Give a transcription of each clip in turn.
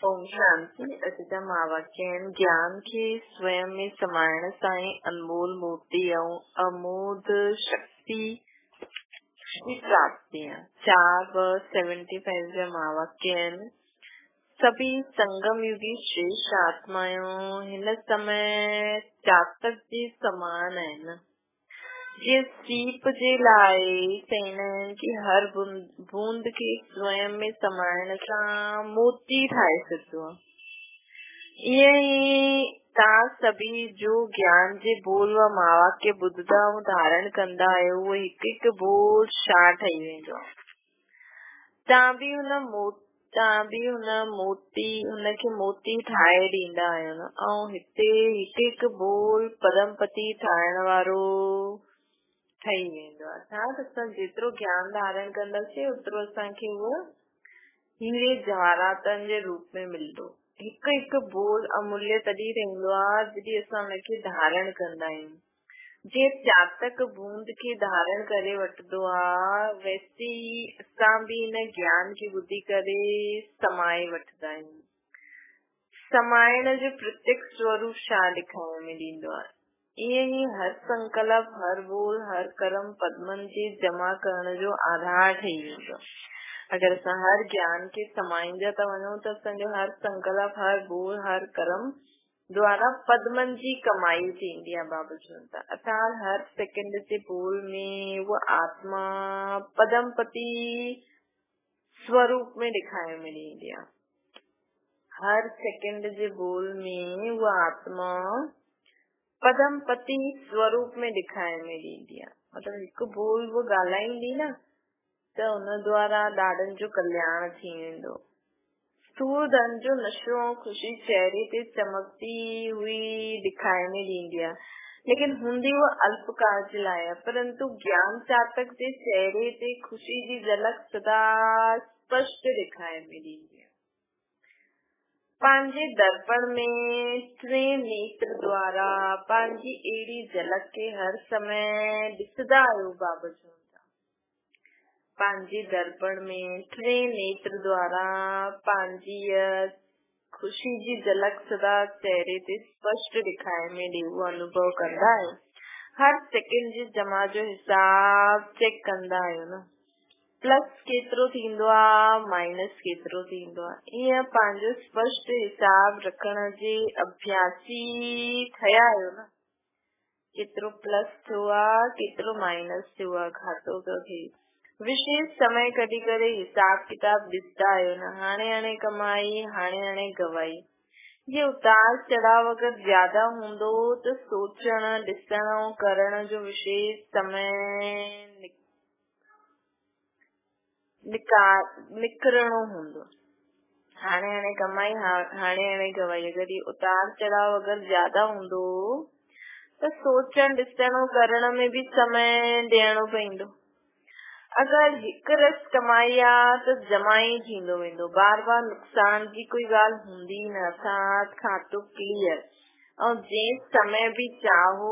ओम शांति। अॼु महावाक्य आहिनि। ज्ञान खे स्वयं में समाइण सां ई अनमोल मोती ऐं अमोद शक्ति जी प्राप्ति आहे। 4:75 जा महावाक्य आहिनि। सभी संगम युगी श्रेष्ठ आत्मायूं हिन समय चातक जे समान आहिनि। जीअं सीप जे लाइ चईंदा आहिनि कि हर बूंद खे स्वयं में समाइण सां मोती ठाहे सघिबो आहे। ईअं ई तव्हां सभी जो ज्ञान जे बोल व महावाक्य ॿुधंदा ऐं धारण कंदा आहियो, उहो हिकु हिकु बोल छा ठही वेंदो आहे। तव्हां बि हुनखे मोती ठाहे ॾींदा आहियो न। ऐं हिते हिकु हिकु बोल पदमपति ठाहिण वारो ठही वेंदो आहे। अर्थात असां जेतिरो ज्ञान धारण कंदासीं ओतिरो असांखे उहो हीरे जवाहरातनि जे रूप में मिलंदो। हिकु हिकु बोल अमूल्य तॾहिं रहंदो आहे जॾहिं असां हुनखे धारण कंदा आहियूं। जीअं चातक बूंद खे धारण करे वठंदो आहे, वैसे ई असां बि हिन ज्ञान खे ॿुधी करे समाए वठंदा आहियूं। समाइण जो प्रत्यक्ष स्वरूप छा ॾेखारण में ॾींदो आहे। ईअं ई हर संकल्प, हर बोल, हर कर्म पद्मनि जे जमा करण जो आधार ठही वेंदो। अगर असां हर ज्ञान के समाईंदा था वञूं त असांजो हर संकल्प, हर बोल, हर कर्म द्वारा पद्मनि जी कमाई थींदी आहे। बाबा चवनि था अर्थात हर सेकंड जे बोल में वो आत्मा पदमपति स्वरूप में ॾेखारण में ईंदी आहे। हर सेकंड जे बोल में वो आत्मा पदमपति स्वरूप में ॾेखारण में ॾींदी आहे। मतलब हिकु बोल वो ॻाल्हाईंदी न त उन द्वारा ॾाढनि जो कल्याण थी वेंदो। स्थूल धन जो नशो ऐं ख़ुशी चेहरे ते चमकती हुई ॾेखारण में ॾींदी आहे, लेकिन हूंदी वो अल्पकाल जे लाइ आहे। परंतु ज्ञान चातक जे चेहरे ते ख़ुशी जी झलक सदा स्पष्ट ॾेखारण में ॾींदी आहे। पंहिंजे दर्पण में टे नेत्र द्वारा पंहिंजी अहिड़ी झलक खे हर समय ॾिसंदा आहियो। बाबा चवनि था पंहिंजे दर्पण में टे नेत्र द्वारा पंहिंजी ख़ुशी जी झलक सदा चेहरे ते स्पष्ट ॾेखारण में ॾेवो अनुभव कंदा आहियो। हर सेकंड जे जमा जो हिसाब चेक कंदा आहियो न। प्लस केतिरो थींदो आहे, माइनस केतिरो थींदो आहे। ईअं पंहिंजो स्पष्ट हिसाब रखण जे अभ्यासी ठहिया आहियो न। केतिरो प्लस थियो आहे, केतिरो माइनस थियो आहे, घाटो थो थिए। विशेष समय कढी करे हिसाब किताब ॾिसंदा आहियो न। हाणे कमाई, हाणे गवाई। ये उतार चढ़ाव अगर ज्यादा हूंदो त सोचण, ॾिसण ऐं करण जो विशेष समय निकिरणो हूंदो। हाणे कमाई, हाणे गवाई। अगर ये उतार चढ़ाव अगर ज्यादा हूंदो त सोचण, ॾिसण ऐं करण में भी समय ॾियणो पवंदो। अगर हिकु रस कमाई आहे त जमा ई थींदो वेंदो। बार बार नुक़सान जी कोई ॻाल्हि हूंदी न। अर्थात खातो क्लियर ऐं जंहिं समय भी चाहो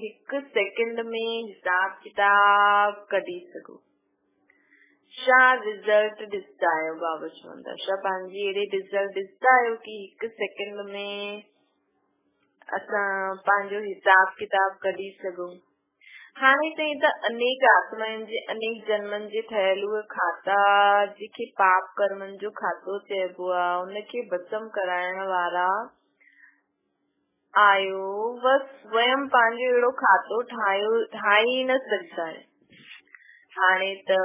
हिकु सेकंड में हिसाब किताब कढी सघो। छा रिज़ल्ट ॾिसंदा आहियो। बाबा चवनि था छा पंहिंजी अहिड़ी रिज़ल्ट ॾिसंदा आहियो कि हिकु सेकंड में असां पंहिंजो हिसाब किताब कढी सघूं। हाणे ताईं त अनेक आत्माउनि जे अनेक जन्मनि जे ठहियल उहे खाता जेके पाप कर्मनि जो खातो चइबो आहे, उनखे भस्म कराइण वारा आहियो। बस स्वयं पंहिंजो अहिड़ो खातो ठाहे न सघंदा आहियो। हाणे त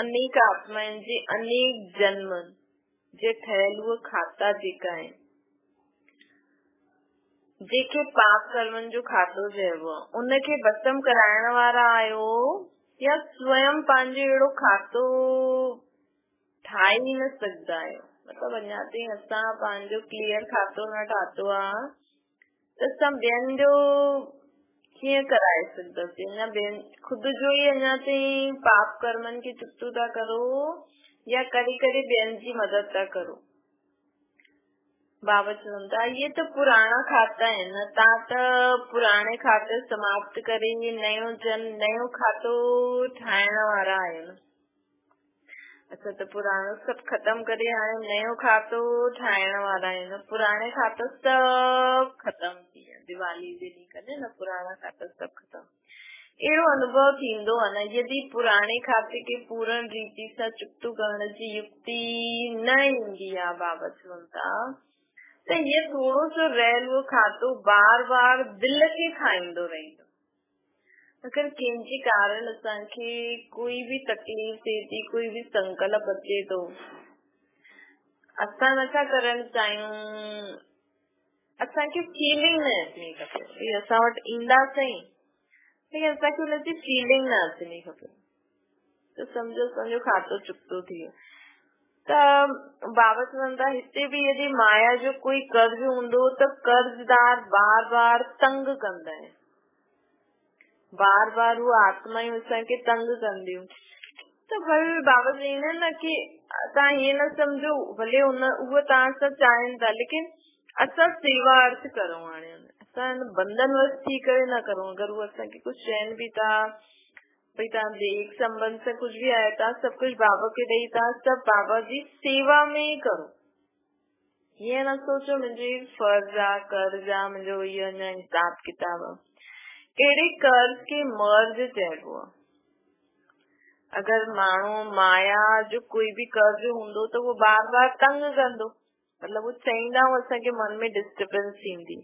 अनेक आत्माउनि जे अनेक जन्म जे ठहियल उहे खाता जेका आहिनि, जेके पाप कर्मनि जो खातो चइबो आहे, उनखे भस्म कराइण वारा आहियो या स्वयं पंहिंजो अहिड़ो खातो ठाहे न सघंदा आहियो। मतलब अञा ताईं असां पंहिंजो क्लियर खातो न ठातो आहे त असां ॿियनि जो कीअं कराए सघंदासीं। अञा खुद जो ई अञा ताईं पाप कर्मनि खे चुकतो था करो या कॾहिं कॾहिं ॿियनि जी मदद था करो। बाबा चवनि था ये तो पुराना खाता है न। तव्हां त पुराणे खाते समाप्त करे नयो खातो ठाहिण वारा आहियो न। अच्छा, तो पुराणो सभु ख़त्म करे हाणे नयो खातो ठाहिण वारा आहिनि। पुराणे खाता सभु ख़त्म थी विया, दिवाली जे ॾींहुं कॾहिं न पुराणा खाता सभु ख़त्म। अहिड़ो अनुभव थींदो आहे न, यदि पुराणे खाते खे पूर्ण रीति सां चुक्तो करण जी युक्ति न ईंदी आहे बाबत वंता, त हीअ थोरो सो रहियल उहो खातो बार बार दिल खे खाईंदो रहंदो। अगर कंहिंजे कारण असांखे कोई भी तकलीफ़ थिए थी, कोई भी संकल्प अचे थो, असां नथा करण चाहियूं, असांखे फीलिंग न अचणी खपे भई असां वटि ईंदासीं, लेकिन असांखे हुनजी फीलिंग न अचणी खपे, त सम्झो असांजो खातो चुक्तो थी वियो। त बाबा चवनि था हिते बि यदि माया जो कोई कर्ज हूंदो त कर्जदार बार बार तंग कंदा आहिनि, बार बार वो आत्मायूं असांखे तंग कंदियूं। त भले बाबा चवंदा आहिनि न कि तव्हां हीअं न सम्झो, भले उहे तव्हां सां चाहिनि था, लेकिन असां सेवा अर्थ करूं, हाणे असां बंधन वश थी करे न करूं। अगर वो असांखे कुछ चइनि भी था भई तव्हां देख संबंध से कुछ भी आया था, सब कुछ बाबा के ॾेई था, सब बाबा जी सेवा में ही करो। हीअं न सोचो मुंहिंजी फर्ज आहे, कर्ज आहे, मुंहिंजो इहो अञा हिसाब किताब आहे। कहिड़े कर्ज के मर्ज चइबो आहे। अगर माण्हू माया जो कोई भी कर्ज हूंदो त वो बार बार तंग कंदो, मतलब वो चाहींदा असांखे मन में डिस्टर्बेंस थींदी,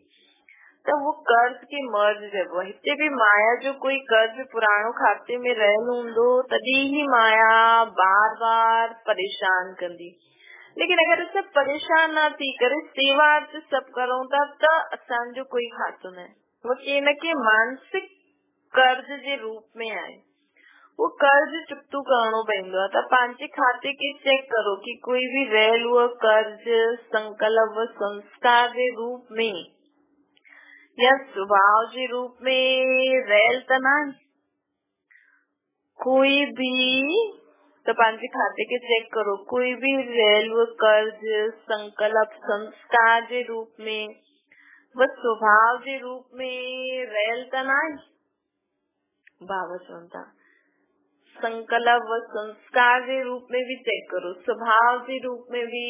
त वो कर्ज के मर्ज चइबो आहे। हिते भी माया जो कोई कर्ज पुराणो खाते में रहियल हूंदो तॾहिं ही माया बार बार परेशान कंदी। लेकिन अगर असां परेशान न थी करे सेवा अर्थ सभु करूं था त असांजो कोई खातो न आहे, वो के न के मानसिक कर्ज जे रूप में आहे, वो कर्ज चुक्तो करणो पवंदो आहे। त पंहिंजे खाते खे चेक करो कि कोई भी रहियल उहो कर्ज संकल्प संस्कार जे रूप में या स्वभाव जे रूप में रहियल त न आहे कोई भी। तो पंहिंजे खाते खे चेक करो, कोई भी रहियल उहो कर्ज संकल्प संस्कार जे रूप में व स्वभाव जे रूप में रहियल त न आहे। बाबा चवनि था संकल्प व संस्कार जे रूप में भी चेक करो, स्वभाव जे रूप में भी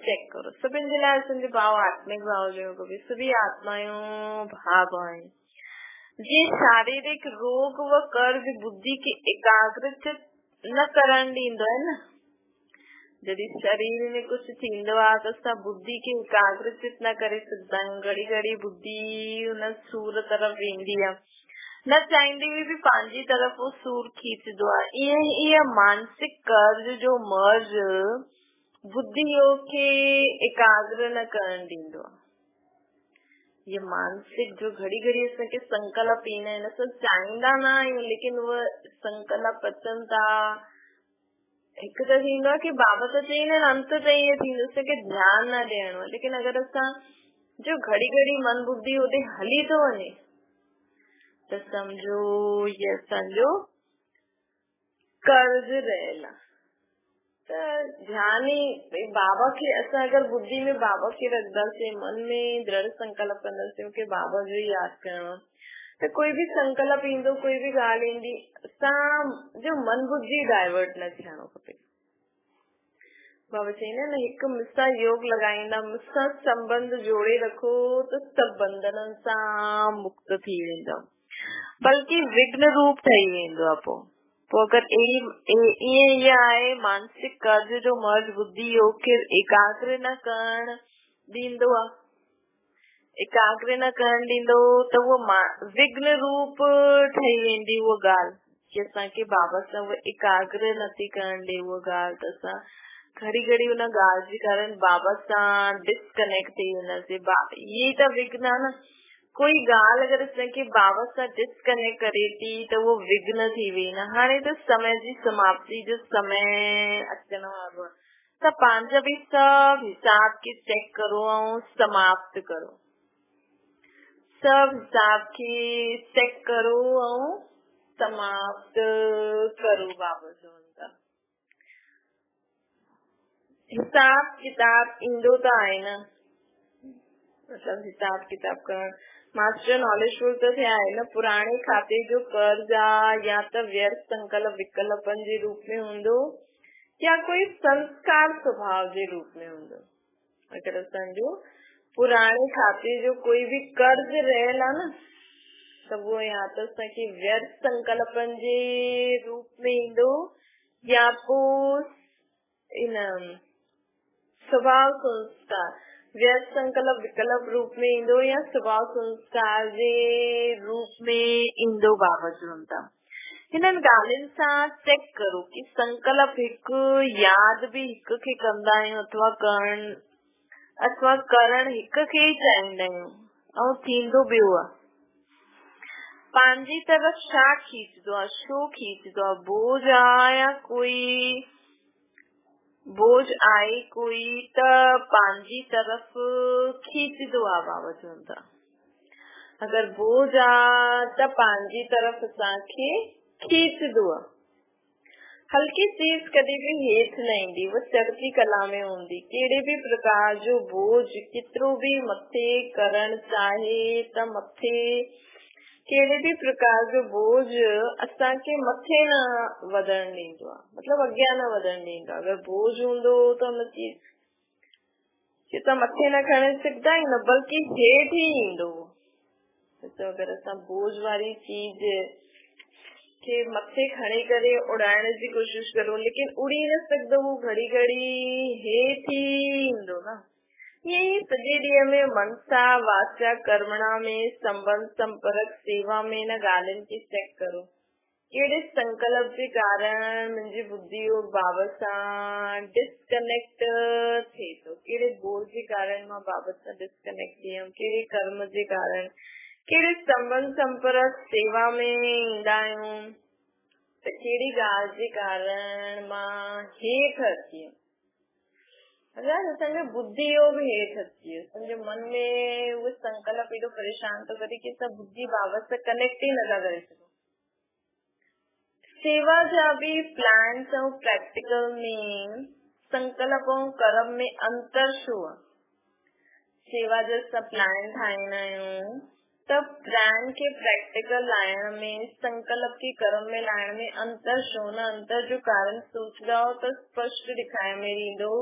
चेक करो। सभिनि जे लाइ असांजो भाव आत्मिक भाव जो कभी सभी आत्मायूं भाव आहिनि। जे शारीरिक रोग व कर्ज बुद्धि के एकाग्रचित न करण ॾींदो आहे न, जॾहिं शरीर में कुछ थींदो आहे त असां बुद्धि खे एकाग्रचित न करे सघंदा आहियूं। घड़ी घड़ी बुद्धि हुन सूर तरफ़ वेंदी आहे, न चाहींदी हुई भी पंहिंजी तरफ़ वो सूर खींचदो आहे। ईअं मानसिक कर्ज जो मर्ज बुद्धि खे एकाग्र न करण ॾींदो आहे। ये मानसिक जो घड़ी घड़ी असांखे संकल्प ईंदा आहिनि, असां चाहींदा न आहियूं, लेकिन उहे संकल्प अचनि था। हिकु त थींदो आहे कि बाबा त चईंदा आहिनि अंत त ईअं थींदो, असांखे ध्यानु न ॾियणो आहे। लेकिन अगर असां जो घड़ी घड़ी मन बुद्धि होॾे हली थो वञे त समझो ये असांजो कर्ज रहियल आहे। त ध्यान ई बाबा खे असां अगर बुद्धि में बाबा खे रखंदासीं, मन में दृढ़ संकल्प कंदासीं कि बाबा जो ही यादि करणो, त कोई भी संकल्प ईंदो, कोई भी ॻाल्हि ईंदी, असांजो मन बुद्धि डाइवर्ट न थियणो खपे। बाबा चईंदा न हिकु मूंसां योग लॻाईंदा, मूंसां संबंध जोड़े रखो त सभु बंधननि सां मुक्त थी वेंदो, बल्कि विघ्न रूप ठही वेंदो आहे। पोइ अगर ईअं आहे मानसिक कर्ज जो मर्ज बुद्धि योग खे एकाग्र न करण ॾींदो आहे, एकाग्र न करण ॾींदो त उहो विघ्न रूप ठही वेंदी उहा ॻाल्हि कि असांखे बाबा सां उहा एकाग्र नथी करण ॾे उहा ॻाल्हि। त असां घड़ी घड़ी हुन ॻाल्हि जे कारण बाबा सां डिस्कनेक्ट थी वेंदासीं। इहे त विघ्न आहे न, कोई ॻाल्हि अगर असांखे बाबा सां डिस्कनेक्ट करे थी त उहो विघ्न थी वेई न। हाणे त समय जी समाप्ति जो समय अचण वारो आहे, त पंहिंजा बि सभु हिसाब खे चेक करो ऐं समाप्त करो, सभु हिसाब खे चेक करो ऐं समाप्त करो। बाबा चवनि था हिसाब किताब ईंदो त आहे न, मतलब हिसाब किताब करण मास्टर नॉलेजफुल तो थिया है न। पुराने खाते जो कर्ज आ या त व्यर्थ संकल्प विकल्पन जे रूप में हूंदो या कोई संस्कार स्वभाव के रूप में हूंदो। अगर असां जो पुराणे खाते जो कोई भी कर्ज रहेला न त वो या तो असांखे व्यर्थ संकल्पन जे रूप में ईंदो या पोइ इन स्वभाव संस्कार व्यर्थ संकल्प विकल्प रूप में ईंदो या स्वभाव संस्कार जे रूप में ईंदो बाबा चवनि था। हिननि ॻाल्हियुनि सां चेक करो कि संकल्प हिकु याद भी हिक खे कंदा आहियूं अथवा करण हिक खे ई चाहींदा आहियूं ऐं थींदो ॿियो आहे। पंहिंजी तरफ़ छा खींचदो आहे, छो खींचदो आहे, बोझ आहे या कोई बोझ आहे कोई त पंहिंजी तरफ़ खींचदो आहे बाबा चवनि था। अगर बोझ आहे त पंहिंजी तरफ़ असांखे खींचदो आहे। हल्की चीज कभी भी हेठ न ईंदी, वो चढ़ती कला में हूंदी। कहिड़े भी प्रकार जो बोझ केतिरो भी मथे करण चाहे त मथे कहिड़े भी प्रकार जो बोझ असांखे मथे न वधण ॾींदो आहे, मतलब अॻियां न वधण ॾींदो आहे। अगर बोझ हूंदो त उन चीज खे त मथे न खणे सघंदा आहियूं न, बल्कि हेठ ई ईंदो। अगर असां बोझ वारी चीज के मथे खणी करे उड़ाइण जी कोशिश करो लेकिन उड़ी न सघंदो, वो घड़ी घड़ी हेठ ई ईंदो न। यही सॼे ॾींहं में मनसा वाचा कर्मणा में संबंध संपर्क सेवा में न ॻाल्हियुनि खे चेक करो। कहिड़े संकल्प जे कारण मुंहिंजी बुद्धि और बाबा सां डिस्कनेक्ट थिए थो, कहिड़े बोझ जे कारण मां बाबा सां डिस्कनेक्ट थी वियमि, कहिड़े कर्म जे कारण, कहिड़े संबंध संपर्क सेवा में ईंदा आहियूं त कहिड़ी ॻाल्हि जे कारण मां हेठि अची वियमि। अगरि असांजो बुद्धि योग हेठि अची वियो, असांजे मन में उहो संकल्प एॾो परेशान थो करे कि असां बुद्धि बाबा सां कनेक्ट ई नथा करे सघूं। सेवा जा भी प्लान्स ऐं प्रैक्टिकल में संकल्प ऐं कर्म में अंतर छो आहे? सेवा जा असां प्लान ठाहींदा आहियूं त प्लान के प्रैक्टिकल लाइण में संकल्प के कर्म में लाइण में अंतर छो न? अंतर जो कारण सोचदा हो त स्पष्ट ॾेखारे में ईंदो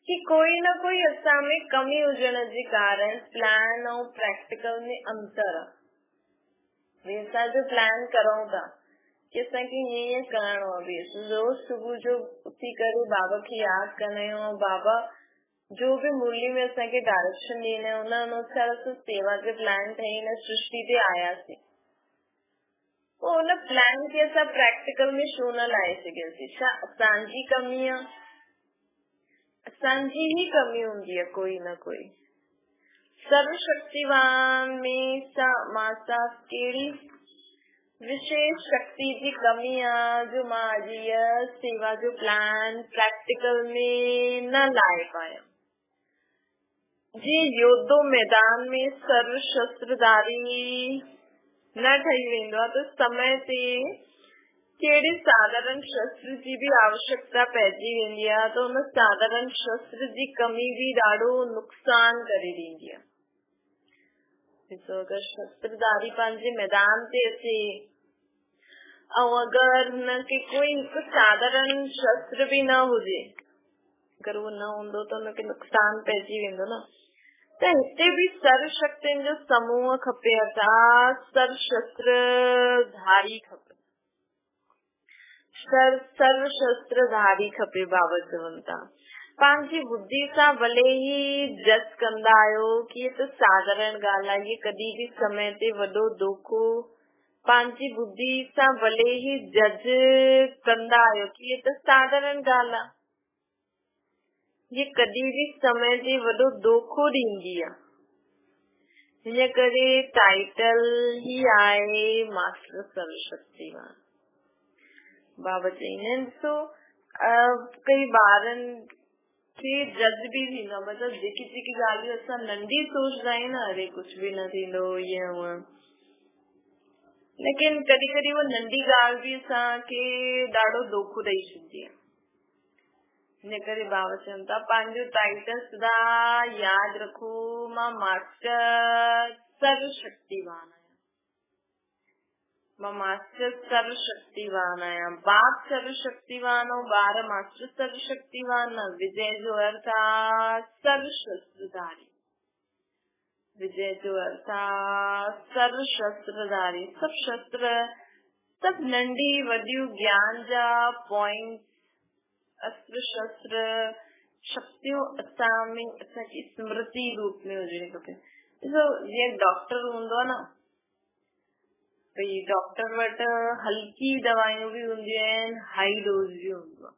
कि कोई न कोई असां में कमी हुजण जे कारण प्लान ऐं प्रैक्टिकल में अंतर आहे। असां जो प्लान करूं था कि असांखे हीअं करणो आहे, रोज सुबुह जो उथी करे बाबा खे यादि कंदा आहियूं, बाबा जो भी मुरली में असांखे डायरेक्शन ॾींदा आहियूं उन अनुसार असां सेवा जो प्लान ठाही हिन सृष्टि ते आयासीं। पोइ उन प्लान खे असां प्रैक्टिकल में छो न लाए सघियासीं? छा असांजी कमी आहे? असांजी ही कमी हूंदी आहे कोई न कोई। सर्वशक्तिवान में मां सां कहिड़ी विशेष शक्ति जी कमी आहे जो मां अॼु इहा सेवा जो प्लान प्रैक्टिकल में न लाए पाया। जी योद्धो मैदान में सर्व शस्त्रधारी न ठही वेंदो आहे त समय ते कहिड़े साधारण शस्त्र जी भी आवश्यकता पइजी वेंदी आहे त उन साधारण शस्त्र जी कमी भी ॾाढो नुक़सान करे ॾींदी आहे। ॾिसो, अगर शस्त्रधारी पंहिंजे मैदान ते अचे ऐं अगर हुनखे कोई हिकु साधारण शस्त्र भी न हुजे, अगर वो न हूंदो त हुनखे नुक़सान पइजी वेंदो न। त हिते भी सर्व शक्तियुनि जो समूह खपे, अर्थात सर्व शस्त्रधारी खपे, सर्व शस्त्रधारी खपे। बाबा चवनि था पंहिंजी बुद्धि सां भले ही जज कंदा आहियो कि ये त साधारण ॻाल्हि आहे, ये कॾहिं भी समय ते वॾो धोखो, पंहिंजी बुद्धि सां भले ही जज कंदा आहियो कि ये त साधारण ॻाल्हि आहे, ये कॾहिं भी समय ते वॾो धोखो ॾींदी आहे। हिन करे टाइटल ही आहे मास्टर सर्वशक्तिवान। बाबा चईंदा आहिनि ॾिसो कई ॿारनि खे जज भी थींदो आहे, मतलब जेकी जेकी ॻाल्हियूं असां नंढी सोचदा आहियूं न, अरे कुछ भी न थींदो ईअं हूअं, लेकिन कॾहिं कॾहिं वो नंढी ॻाल्हि भी असांखे ॾाढो धोखो ॾेई छॾंदी आहे। हिन करे बाबा चवनि था पंहिंजो टाइटल सदा यादि रखो, मां मास्टर सर्वशक्तिवान आहियां। मास्टर सर्वशक्तिवान आया, बाप सर्वशक्तिवान हो, 12 मास्टर सर्वशक्तिवान, विजय जो अर्थात सर्वशस्त्रधारी, विजय जो अर्थात सर्वशस्त्रधारी, सब शस्त्र, सब नंढी वड्यू ज्ञान जा पॉइंट, अस्त्र शस्त्र शक्तियों असामी असांजी स्मृति रूप में हुजणी खपे। ॾिसो जीअं डॉक्टर हूंदो आहे न, भई डॉक्टर वटि हल्की दवाइयूं भी हूंदियूं आहिनि, हाई डोज भी हूंदो आहे।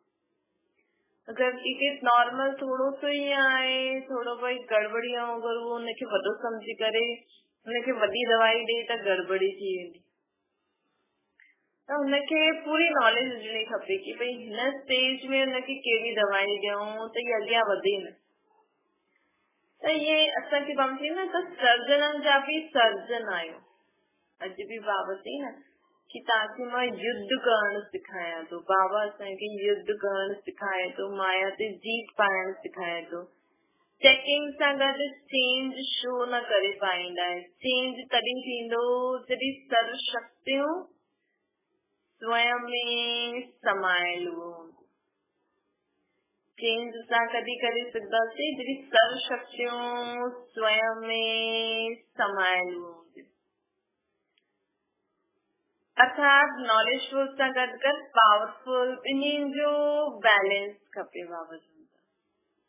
अगरि कंहिंखे नॉर्मल थोरो सो ई आहे, थोरो भई गड़बड़ी आहे, अगरि उहो हुनखे वॾो सम्झी करे हुनखे वॾी दवाई ॾे त गड़बड़ी थी वेंदी। त हुनखे पूरी नॉलेज हुजणी खपे कि भई हिन स्टेज में हुनखे कहिड़ी दवाई ॾियूं त इहे अॻियां वधे न। त इहे असांखे पाण चई न त सर्जननि जा बि सर्जन आहियो। अॼु बि बाबा चई न कि तव्हांखे मां युद्ध करणु सिखायां थो, बाबा असांखे युद्ध करणु सिखाए थो, माया ते जीत पाइणु सिखाए थो। चेकिंग सां गॾु चेंज छो न करे पाईंदा? चेंज तॾहिं थींदो जॾहिं सर्व शक्तियूं स्वयं में समायल हूंदियूं। चेंज असां कॾहिं करे सघंदासीं जॾहिं सर्व शक्तियूं स्वयं में समायल हूंदियूं। अर्थात नॉलेजफुल सां गॾु गॾु पावरफुल, ॿिन्हिनि जो बैलेंस खपे। बाबा चवनि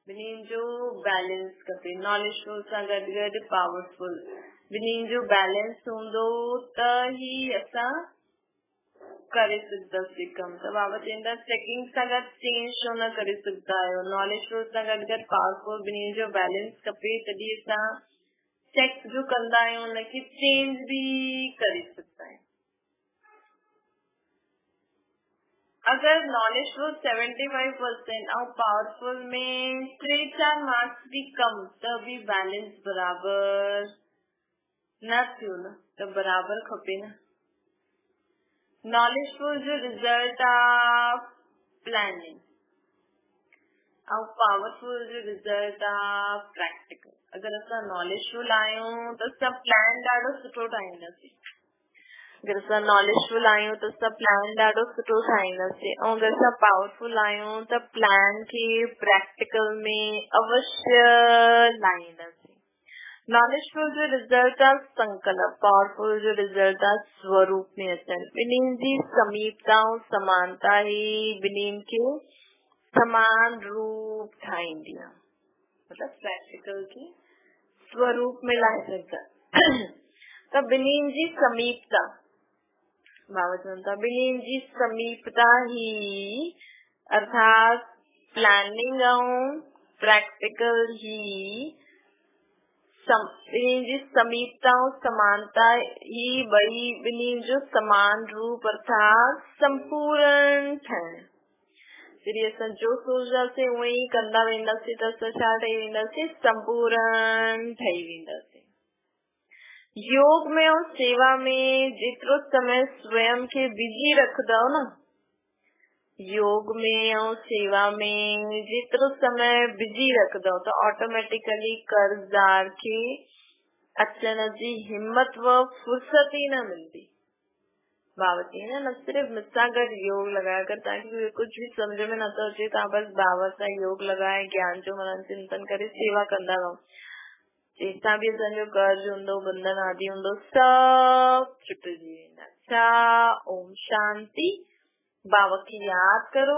ॿिन्हिनि जो बैलेंस खपे। नॉलेजफुल सां गॾु गॾु पावरफुल, ॿिन्हिनि जो बैलेंस हूंदो त ही असां करे सघंदासीं कमु। त बाबा चवनि था चेकिंग सां गॾु चेंज छो न करे सघंदा आहियो? नॉलेजफुल सां गॾु गॾु पावरफुल, ॿिन्हिनि जो बैलेंस खपे, तॾहिं असां चेक जो कंदा आहियूं, हुनखे चेंज भी करे सघंदा आहियूं। अगर नॉलेजफुल 75% और पावरफुल में 3-4 मार्क्स भी कम त भी बैलेंस बराबर न थियो न, त बराबर खपे न। नॉलेजफुल जो रिजल्ट ऑफ प्लानिंग और पावरफुल जो रिजल्ट ऑफ प्रैक्टिकल। अगर असां नॉलेजफुल आहियूं त असां प्लान ॾाढो सुठो ठाहींदासीं। अगर असां नॉलेजफुल आहियूं त असां प्लान ॾाढो सुठो ठाहींदासीं, ऐं अगर असां पावरफुल आहियूं त प्लान खे प्रैक्टिकल में अवश्य लाहींदासीं। नॉलेजफुल जो रिजल्ट आहे संकल्प, पावरफुल जो रिजल्ट आहे स्वरूप में अचनि। ॿिन्हिनि जी समीपता ऐं समानता ही ॿिन्हिनि खे समान रूप ठाहींदी आहे, मतलब प्रैक्टिकल खे स्वरूप में लाहे सघंदा। त ॿिन्हिनि जी समीपता, बाबा चवनि था ॿिन्हिनि जी समीपता ही अर्थात प्लानिंग ऐं प्रैक्टिकल ही ॿिन्हिनि जी समीपता ऐं समानता ही ॿई ॿिन्हिनि जो समान रूप अर्थात संपूर्ण ठहण। जॾहिं असां जो सोचंदासीं उहे ई कंदा वेंदासीं त असां छा ठही वेंदासीं? संपूर्ण ठही वेंदासीं। योग में और सेवा में जेतिरो समय स्वयं के बिजी रखंदव न, योग में और सेवा में जेतिरो समय बिजी रखंदव त ऑटोमेटिकली कर्जदार के अचण जी हिम्मत व फुर्सत ही न मिलती। बाबा चई न सिर्फ मुझसां गॾु योग लगाए, अगर तव्हांखे कुछ भी समझ में नथो अचे तव्हां बस बाबा सां योग लगाए ज्ञान जो मनन चिंतन करे सेवा कंदा रहो। जंहिंसां बि असांजो कर्ज हूंदो, बंधन आदि हूंदो, सभु छुटिजी वेंदा। छा? ओम शांति। बाबा खे यादि करो,